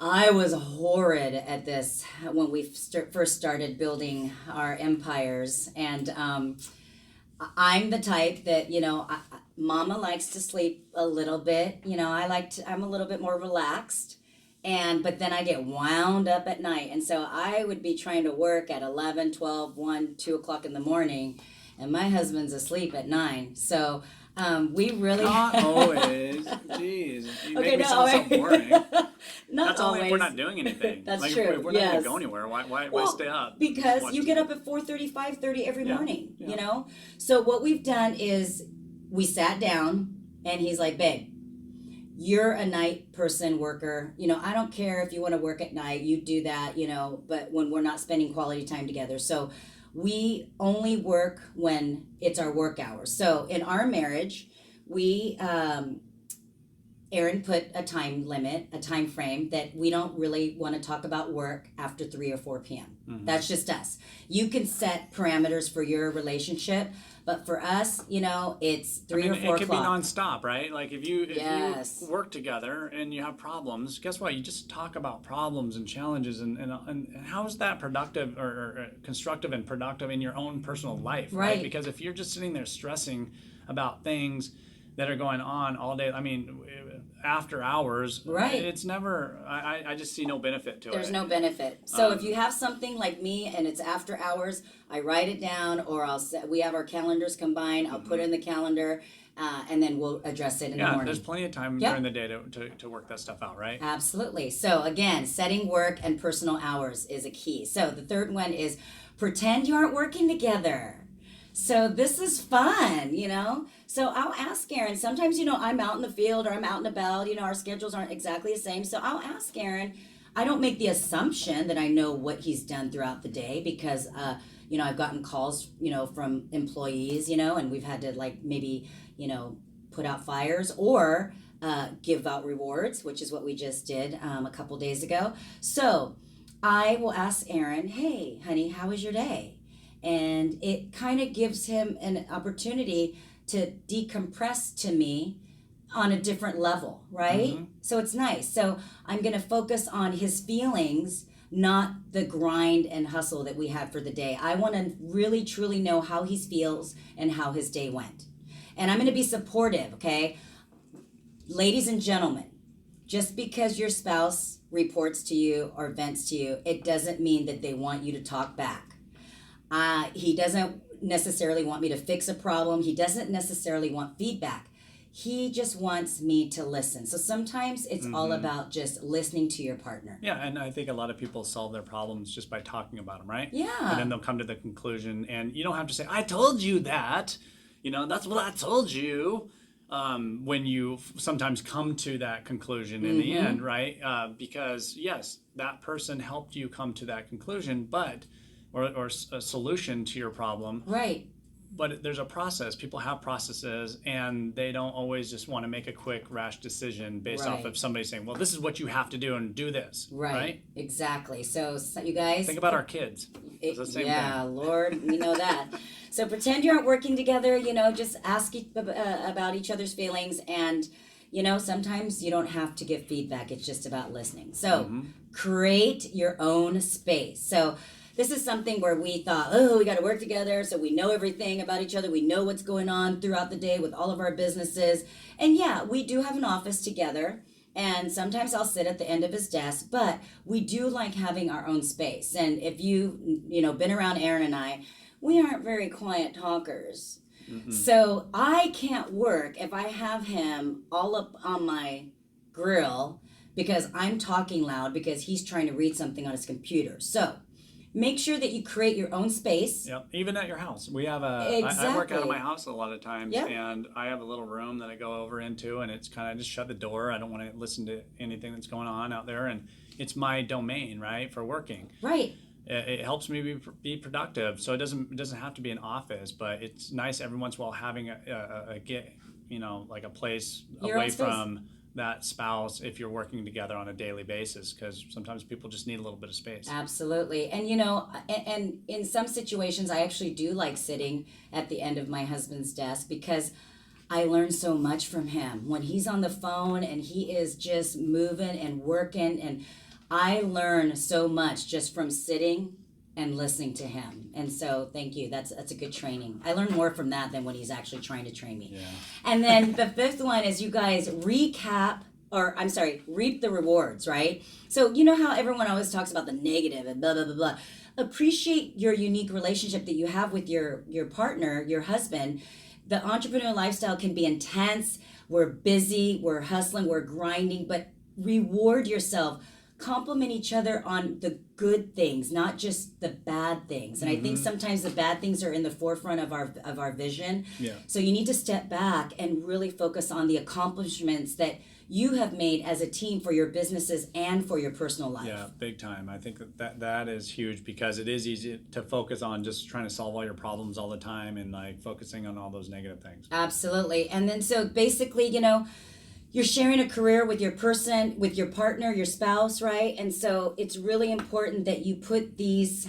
I was horrid at this when we first started building our empires, and I'm the type that, you know, Mama likes to sleep a little bit. You know, I'm a little bit more relaxed, but then I get wound up at night, and so I would be trying to work at 11, 12, 1, 2 o'clock in the morning, and my husband's asleep at 9. So we really not always. Jeez, you make me sound so boring. That's only if we're not doing anything. That's like, true. If we're not going to go anywhere, why stay up? Because you get up at 4:30, 5:30 every morning, you know? So what we've done is we sat down and he's like, babe, you're a night person worker. You know, I don't care if you want to work at night, you do that, you know, but when we're not spending quality time together. So we only work when it's our work hours. So in our marriage, we Aaron put a time limit, a time frame that we don't really want to talk about work after 3 or 4 p.m. That's just us. You can set parameters for your relationship, but for us, you know, it's 3 or 4 o'clock. It could be nonstop, right? Like if you work together and you have problems, guess what? You just talk about problems and challenges and how is that productive or constructive and productive in your own personal life, right? Because if you're just sitting there stressing about things that are going on all day, I mean, after hours, it's never, I just see no benefit to it. There's no benefit. So if you have something like me and it's after hours, I write it down, or we have our calendars combined, I'll put it in the calendar, and then we'll address it in the morning. Yeah, there's plenty of time during the day to work that stuff out, right? Absolutely. So again, setting work and personal hours is a key. So the third one is pretend you aren't working together. So this is fun, you know? So I'll ask Aaron, sometimes, you know, I'm out in the field or I'm out and about, you know, our schedules aren't exactly the same. So I'll ask Aaron, I don't make the assumption that I know what he's done throughout the day because, you know, I've gotten calls, you know, from employees, you know, and we've had to like maybe, you know, put out fires or give out rewards, which is what we just did a couple days ago. So I will ask Aaron, hey, honey, how was your day? And it kind of gives him an opportunity to decompress to me on a different level, right? So it's nice. So I'm going to focus on his feelings, not the grind and hustle that we had for the day. I want to really, truly know how he feels and how his day went. And I'm going to be supportive, okay? Ladies and gentlemen, just because your spouse reports to you or vents to you, it doesn't mean that they want you to talk back. He doesn't necessarily want me to fix a problem. He doesn't necessarily want feedback. He just wants me to listen. So sometimes it's all about just listening to your partner. Yeah, and I think a lot of people solve their problems just by talking about them, right? Yeah. And then they'll come to the conclusion, and you don't have to say, I told you that. That's what I told you. When you sometimes come to that conclusion in the end, right? Because yes, that person helped you come to that conclusion, but or a solution to your problem. Right. But there's a process. People have processes, and they don't always just want to make a quick, rash decision based off Right. of somebody saying, "Well, this is what you have to do, and do this." Right. Exactly. So you guys Think about our kids. It's the same yeah, thing. Lord, we know that. So pretend you aren't working together. Just ask about each other's feelings, and sometimes you don't have to give feedback. It's just about listening. So create your own space. So this is something where we thought, oh, we got to work together so we know everything about each other. We know what's going on throughout the day with all of our businesses. And yeah, we do have an office together. And sometimes I'll sit at the end of his desk, but we do like having our own space. And if you've been around Aaron and I, we aren't very quiet talkers. So I can't work if I have him all up on my grill because I'm talking loud because he's trying to read something on his computer. So make sure that you create your own space. Yep. Even at your house, we have Exactly. I work out of my house a lot of times, Yep. and I have a little room that I go over into, and it's kind of just shut the door. I don't want to listen to anything that's going on out there, and it's my domain, right, for working. Right. It helps me be productive. So it doesn't have to be an office, but it's nice every once in a while having like a place Your own away space. from that spouse if you're working together on a daily basis, because sometimes people just need a little bit of space. Absolutely. And and in some situations I actually do like sitting at the end of my husband's desk because I learn so much from him. When he's on the phone and he is just moving and working, and I learn so much just from sitting and listening to him. And so thank you. That's a good training. I learn more from that than when he's actually trying to train me. Yeah. And then the fifth one is you guys reap the rewards, right? So you know how everyone always talks about the negative and blah, blah, blah, blah. Appreciate your unique relationship that you have with your partner, your husband. The entrepreneur lifestyle can be intense. We're busy, we're hustling, we're grinding, but reward yourself. Compliment each other on the good things, not just the bad things. And I think sometimes the bad things are in the forefront of our vision. Yeah. So you need to step back and really focus on the accomplishments that you have made as a team for your businesses and for your personal life. Yeah, big time. I think that is huge because it is easy to focus on just trying to solve all your problems all the time and like focusing on all those negative things. Absolutely. And then so basically, you're sharing a career with your partner, your spouse, right? And so it's really important that you put these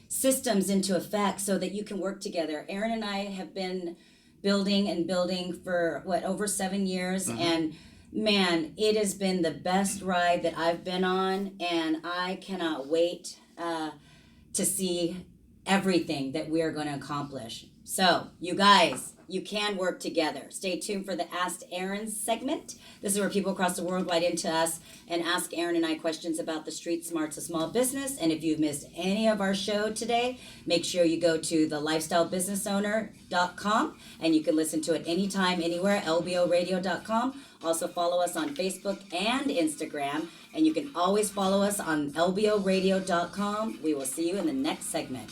systems into effect so that you can work together. Aaron and I have been building for over 7 years, and man, it has been the best ride that I've been on, and I cannot wait to see everything that we are going to accomplish. So, you guys, you can work together. Stay tuned for the Ask Aaron segment. This is where people across the world write into us and ask Aaron and I questions about the street smarts of small business. And if you've missed any of our show today, make sure you go to thelifestylebusinessowner.com and you can listen to it anytime, anywhere, lboradio.com. Also follow us on Facebook and Instagram. And you can always follow us on lboradio.com. We will see you in the next segment.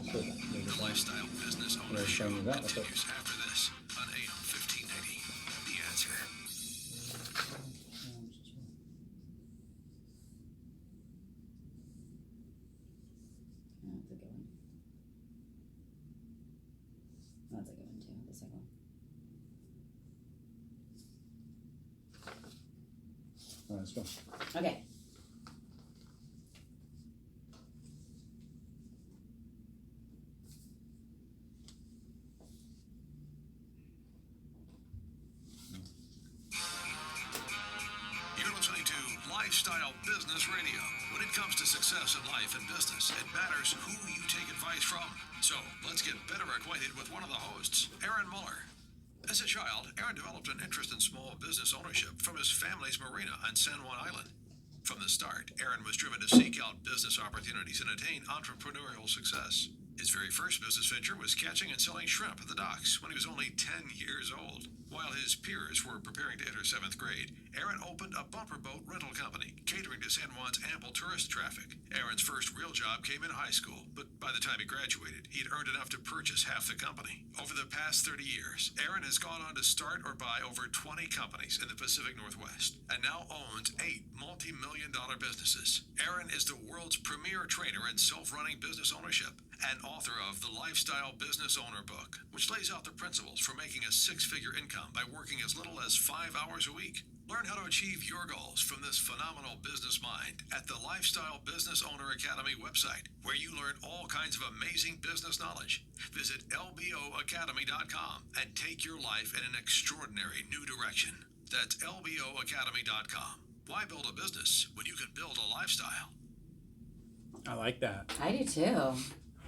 The Lifestyle Business Owner Show continues after this on AM 1580. The Answer. That's a good one too. The second one. All right, let's go. Okay. You're listening to Lifestyle Business Radio. When it comes to success in life and business, it matters who you take advice from. So let's get better acquainted with one of the hosts, Aaron Muller. As a child, Aaron developed an interest in small business ownership from his family's marina on San Juan Island. From the start, Aaron was driven to seek out business opportunities and attain entrepreneurial success. His very first business venture was catching and selling shrimp at the docks when he was only 10 years old. While his peers were preparing to enter 7th grade, Aaron opened a bumper boat rental company, catering to San Juan's ample tourist traffic. Aaron's first real job came in high school, but by the time he graduated, he'd earned enough to purchase half the company. Over the past 30 years, Aaron has gone on to start or buy over 20 companies in the Pacific Northwest, and now owns 8 multi-million-dollar businesses. Aaron is the world's premier trainer in self-running business ownership, and author of the Lifestyle Business Owner book, which lays out the principles for making a 6-figure income by working as little as 5 hours a week. Learn how to achieve your goals from this phenomenal business mind at the Lifestyle Business Owner Academy website, where you learn all kinds of amazing business knowledge. Visit lboacademy.com and take your life in an extraordinary new direction. That's lboacademy.com. Why build a business when you can build a lifestyle? I like that. I do too.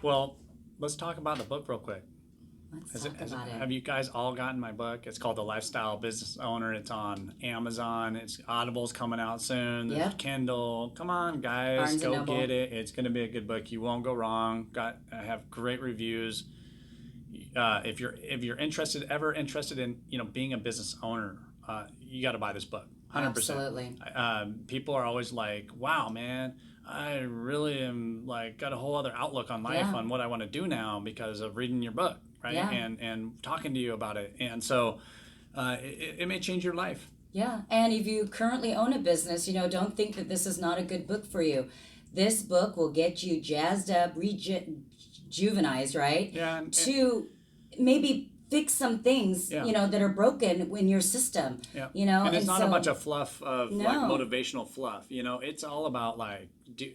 Well, let's talk about the book real quick. Let's talk about it. Have you guys all gotten my book? It's called The Lifestyle Business Owner. It's on Amazon. Audible's coming out soon. There's Yep. Kindle. Come on, guys, Barnes and go Noble. get it. It's going to be a good book. You won't go wrong. I have great reviews. If you're ever interested in being a business owner, you got to buy this book. 100%. Absolutely. People are always like, "Wow, man, I really am got a whole other outlook on life, Yeah. on what I want to do now because of reading your book." Right. Yeah. And talking to you about it. And so it may change your life. Yeah, and if you currently own a business, don't think that this is not a good book for you. This book will get you jazzed up, rejuvenized, right? Yeah. To maybe fix some things, Yeah. that are broken in your system. Yeah. And it's not so, a bunch of fluff of No. motivational fluff. It's all about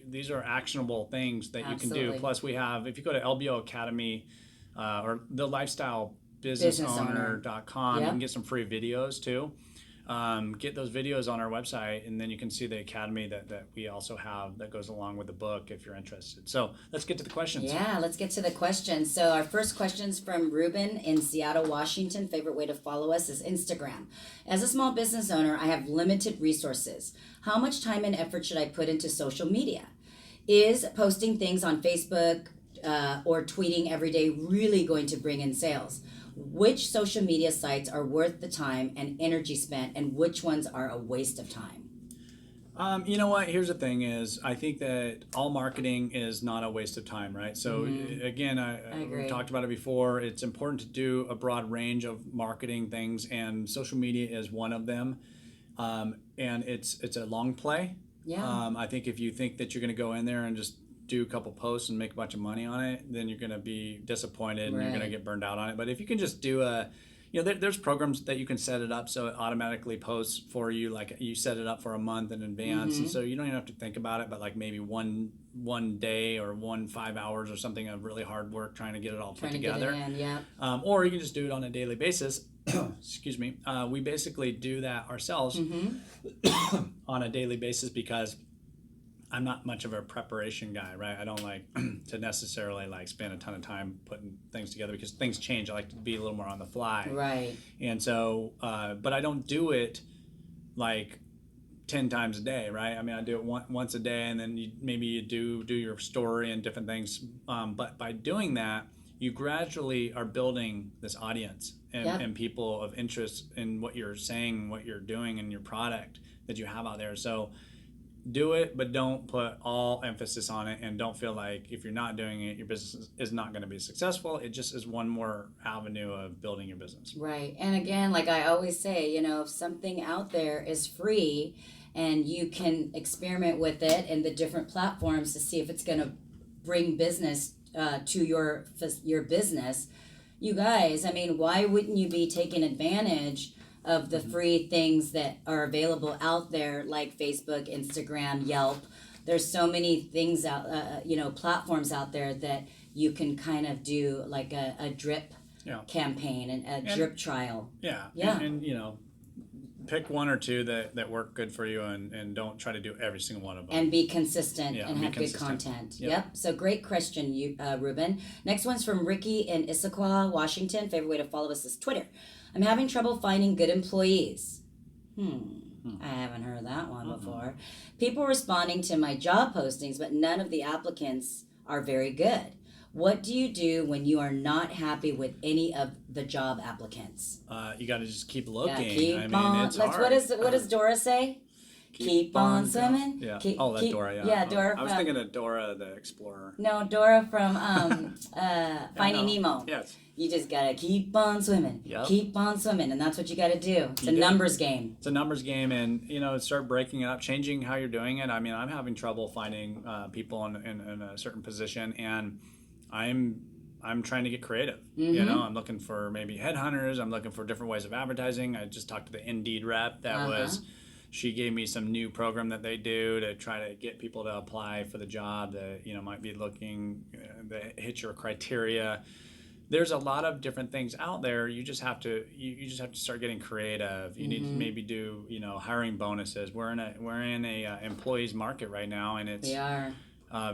these are actionable things that you can do. Absolutely. Plus we have, if you go to LBO Academy or the Lifestyle Business Owner. businessowner.com, Yep. you can get some free videos too. Get those videos on our website, and then you can see the academy that we also have that goes along with the book if you're interested. So let's get to the questions. Yeah, let's get to the questions. So our first question's from Ruben in Seattle, Washington. Favorite way to follow us is Instagram. As a small business owner, I have limited resources. How much time and effort should I put into social media? Is posting things on Facebook or tweeting every day really going to bring in sales? Which social media sites are worth the time and energy spent, and which ones are a waste of time? You know what? Here's the thing: is I think that all marketing is not a waste of time, right? So again, I agree. we talked about it before. It's important to do a broad range of marketing things, and social media is one of them. And it's a long play. Yeah. I think if you think that you're going to go in there and just do a couple posts and make a bunch of money on it, then you're going to be disappointed and you're going to Right. get burned out on it. But if you can just do there's programs that you can set it up so it automatically posts for you, like you set it up for a month in advance, and so you don't even have to think about it, but like maybe one day or 5 hours or something of really hard work trying to get it all put Trying to together. get it in, yeah. Or you can just do it on a daily basis. Excuse me. We basically do that ourselves on a daily basis because I'm not much of a preparation guy, right? I don't like to necessarily spend a ton of time putting things together because things change. I like to be a little more on the fly. Right. And so, but I don't do it 10 times a day, right? I mean, I do it once a day, and then maybe you do your story and different things. But by doing that, you gradually are building this audience and people of interest in what you're saying, what you're doing, and your product that you have out there. So do it, but don't put all emphasis on it, and don't feel like if you're not doing it, your business is not going to be successful. It just is one more avenue of building your business. Right. And again, like I always say, if something out there is free and you can experiment with it and the different platforms to see if it's going to bring business to your business, you guys, I mean, why wouldn't you be taking advantage of the free things that are available out there, like Facebook, Instagram, Yelp? There's so many things out, platforms out there that you can kind of do like a drip campaign and drip trial. Yeah. Yeah. And pick one or two that work good for you, and don't try to do every single one of them. And be consistent Yeah, and be have consistent. good content. Yep. Yep. So great question, Ruben. Next one's from Ricky in Issaquah, Washington. Favorite way to follow us is Twitter. I'm having trouble finding good employees. I haven't heard that one before. People responding to my job postings, but none of the applicants are very good. What do you do when you are not happy with any of the job applicants? You got to just keep looking. Yeah, keep I mean, on. it's hard. What does Dora say? Keep on swimming. Yeah. Keep, That's keep- Dora. Yeah. Yeah, Dora. I was from- thinking of Dora the Explorer. No, Dora from Finding no. Nemo. Yes. You just gotta keep on swimming. Yep. Keep on swimming, and that's what you gotta do. It's You a do. numbers game. It's a numbers game, and start breaking it up, changing how you're doing it. I mean, I'm having trouble finding people in a certain position, and I'm trying to get creative. I'm looking for maybe headhunters. I'm looking for different ways of advertising. I just talked to the Indeed rep. She gave me some new program that they do to try to get people to apply for the job that might be looking that hit your criteria. There's a lot of different things out there. You just have to start getting creative. You need to maybe do hiring bonuses. We're in a employees market right now, and it's They are.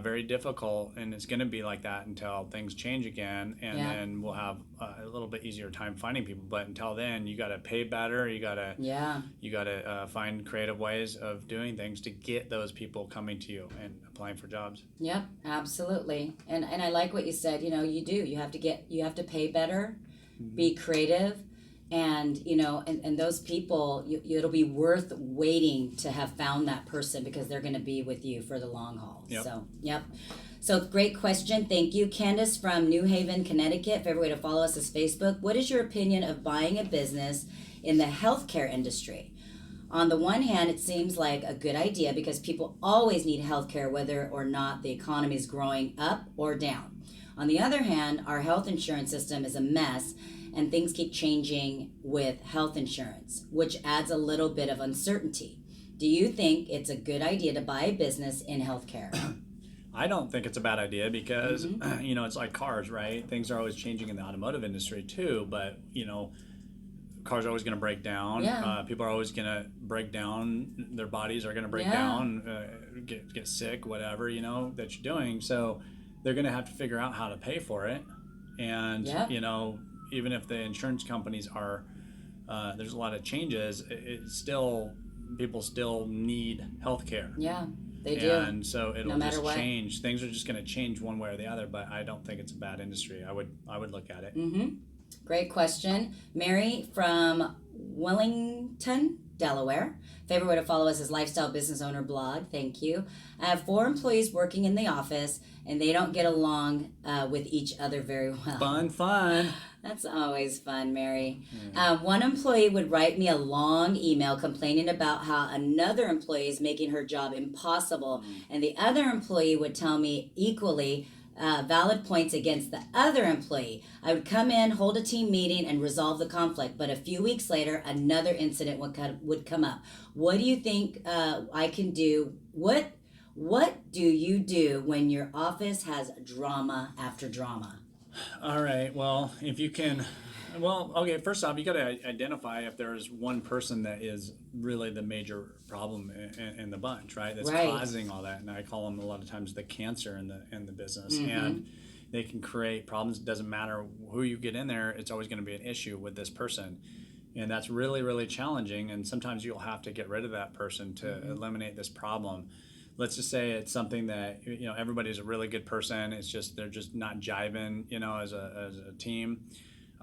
very difficult, and it's going to be like that until things change again, and then we'll have a little bit easier time finding people. But until then, you got to pay better. You got to find creative ways of doing things to get those people coming to you and applying for jobs. Yep, absolutely. And I like what you said. You have to pay better, be creative, and and those people, it'll be worth waiting to have found that person because they're going to be with you for the long haul. Yep. So great question. Thank you. Candace from New Haven, Connecticut. Favorite way to follow us is Facebook. What is your opinion of buying a business in the healthcare industry? On the one hand, it seems like a good idea because people always need healthcare whether or not the economy is growing up or down. On the other hand, our health insurance system is a mess and things keep changing with health insurance, which adds a little bit of uncertainty. Do you think it's a good idea to buy a business in healthcare? I don't think it's a bad idea because it's like cars, right? Things are always changing in the automotive industry too, but cars are always going to break down. Yeah. People are always going to break down. Their bodies are going to break down, get sick, whatever that you're doing. So they're going to have to figure out how to pay for it, and even if the insurance companies are, there's a lot of changes. People still need health care. Yeah, they do. And so it'll matter just what. change. Things are just going to change one way or the other. But I don't think it's a bad industry. I would look at it. Great question. Mary from Wellington, Delaware. Favorite way to follow us is Lifestyle Business Owner Blog. Thank you. I have 4 employees working in the office, and they don't get along with each other very well. Fun. That's always fun, Mary. One employee would write me a long email complaining about how another employee is making her job impossible, and the other employee would tell me equally valid points against the other employee. I would come in, hold a team meeting, and resolve the conflict, but a few weeks later, another incident would come up. What do you think I can do? What do you do when your office has drama after drama? All right. Well, if you can, okay. First off, you got to identify if there's one person that is really the major problem in the bunch, right? That's causing all that, and I call them a lot of times the cancer in the business, and they can create problems. It doesn't matter who you get in there; it's always going to be an issue with this person, and that's really, really challenging. And sometimes you'll have to get rid of that person to eliminate this problem. Let's just say it's something that everybody's a really good person. It's just they're just not jiving, as a team.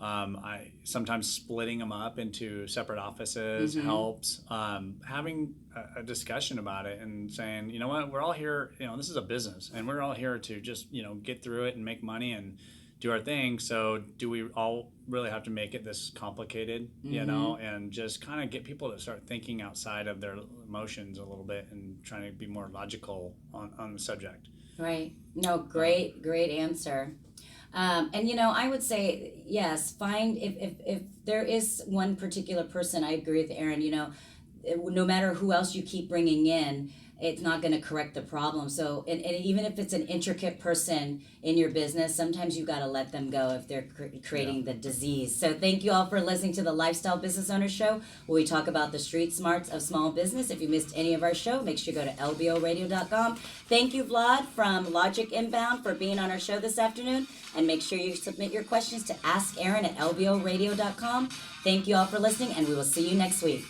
I sometimes splitting them up into separate offices helps. Having a discussion about it and saying, what, we're all here. This is a business, and we're all here to just get through it and make money and do our thing. So do we all really have to make it this complicated, and just kind of get people to start thinking outside of their emotions a little bit and trying to be more logical on the subject. Right. No, great answer. And I would say, yes, find if there is one particular person, I agree with Aaron, no matter who else you keep bringing in, it's not going to correct the problem. So, and even if it's an intricate person in your business, sometimes you got to let them go if they're creating the disease. So thank you all for listening to the Lifestyle Business Owner Show, where we talk about the street smarts of small business. If you missed any of our show, make sure you go to lboradio.com. Thank you, Vlad from Logic Inbound, for being on our show this afternoon. And make sure you submit your questions to Ask Aaron at lboradio.com. Thank you all for listening, and we will see you next week.